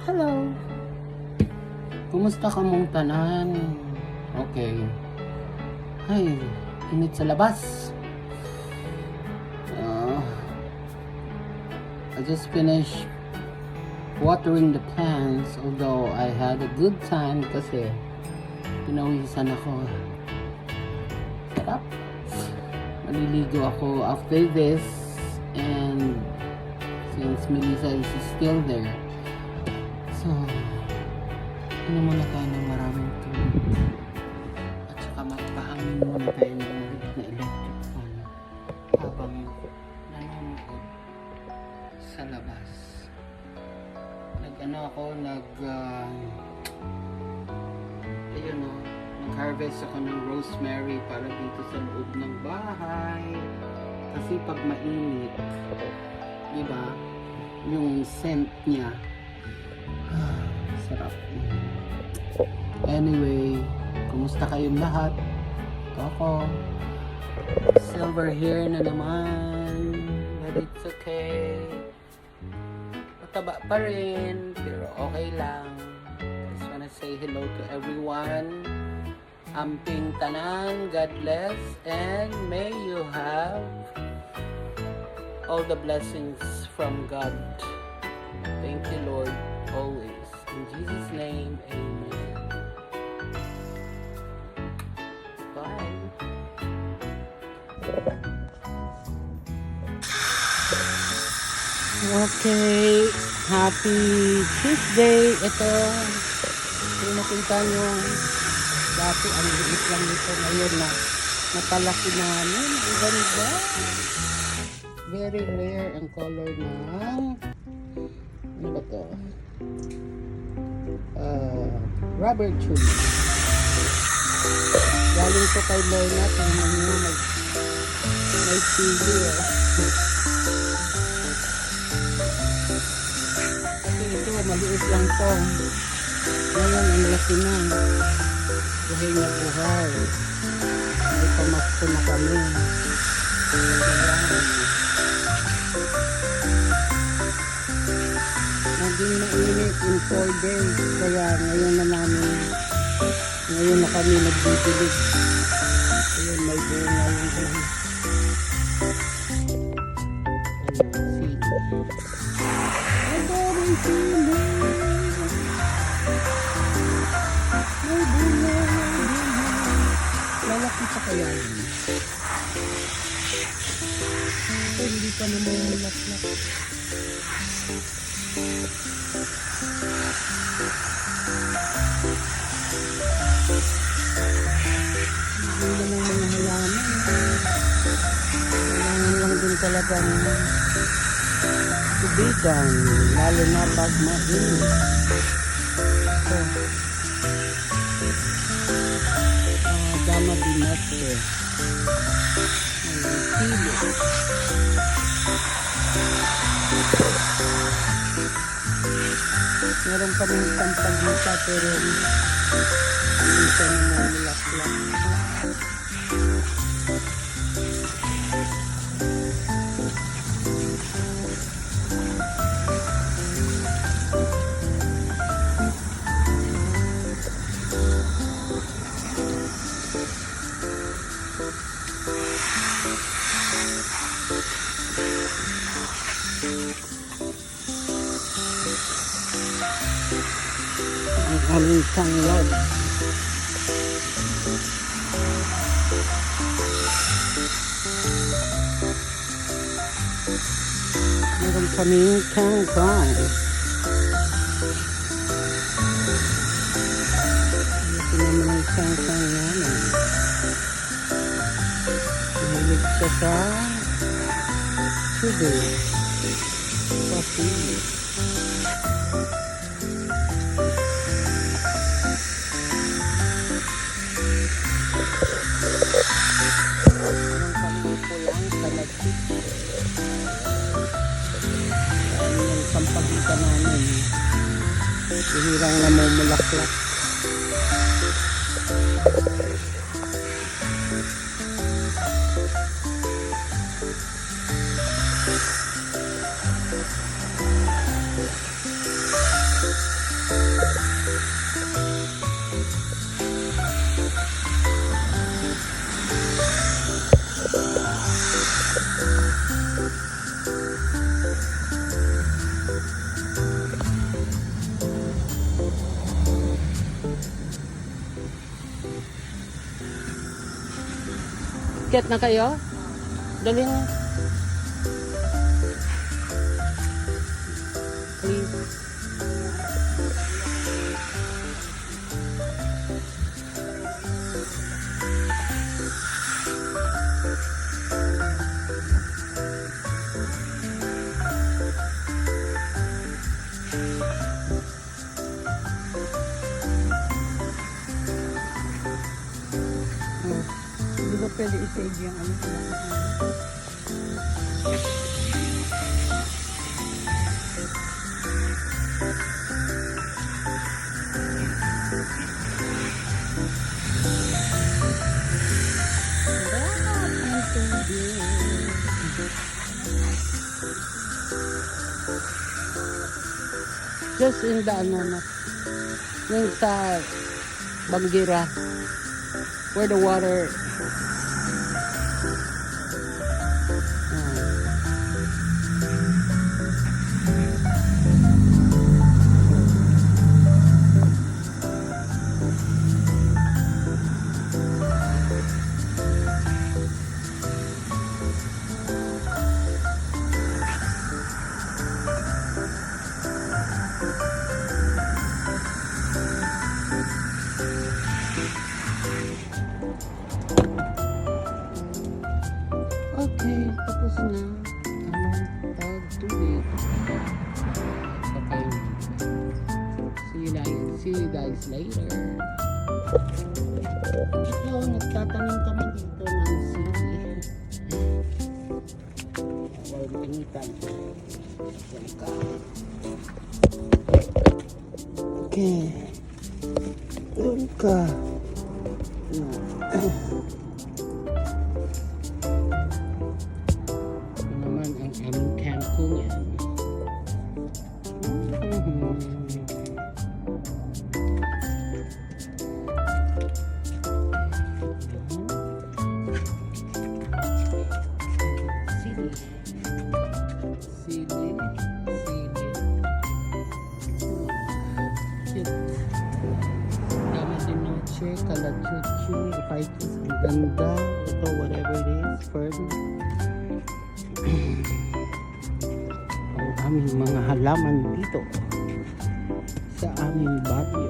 Hello! Kumusta ka mong tanan? Okay. Ay, init sa labas. I just finished watering the plants, although I had a good time kasi pinawisan ako. Sarap. Maliligo ako after this, and since Melissa is still there, so ano muna tayo ng maraming tubig, at saka magpahangin muna tayo ng maliit na electric fan habang nanonood sa labas. Nag-harvest ako ng rosemary para dito sa loob ng bahay kasi pag mainit, diba, yung scent niya, sarap. Anyway, kumusta kayong lahat? Ito ako, silver hair na naman, but it's okay. Mataba pa rin, pero okay lang. Just wanna say hello to everyone. Amping tanan, God bless, and may you have all the blessings from God. Thank you, Lord, always. In Jesus' name, amen. Bye. Okay, happy Tuesday. Ito, kung nakita nyo, dati ang liit lang nito, ngayon na napalaki namin. Ang ganda. Very rare ang color ng ano ba to? Rubber tree. Galing to kay Lorna. Tingnan nyo, may TV. Kasi ito, maliit lang to. Ngayon, ang laki na. Buhay na buhay. May pamasko na kami. Naging mainit in 4 days. Kaya ngayon na kami nagbibilig. Ayun, may bunga yung buhay. Ayan, sili. May bunga. Lalaki pa kaya yun. Ito, hindi pa naman mulak-lak. Hindi na ng mga halaman. Kailangan lang din talagang tubigan, lalo na pag mainit. Ito. Dama binate. May kilo. Meron pa rin tampagita pero hindi siya namulak-lak. Ang aming tanglad. Meron kaming kangkong. Ito naman ang kangkong namin. Mahilig siya sa sugar. Coffee. Yung sampagita namin, hirang namumulaklak. Aakyat na kayo? Dali na. Please. Di ba pwede i-save yung ano sila? Just in the ano na. Yung sa Bangira. Where the water okay, tapos na ang pagtubig. Okay. See you guys later. Ito, nagtatanim kami dito ng sili. Well, pinitan. Okay. Doon ka. Naman ang aming camping yan. Sili. Sili. Sili. Cute. Dami din noche, kalachuchu, ipaitis, ang ganda. Ito, whatever it is, fern. Ang aming mga halaman dito sa aming barrio.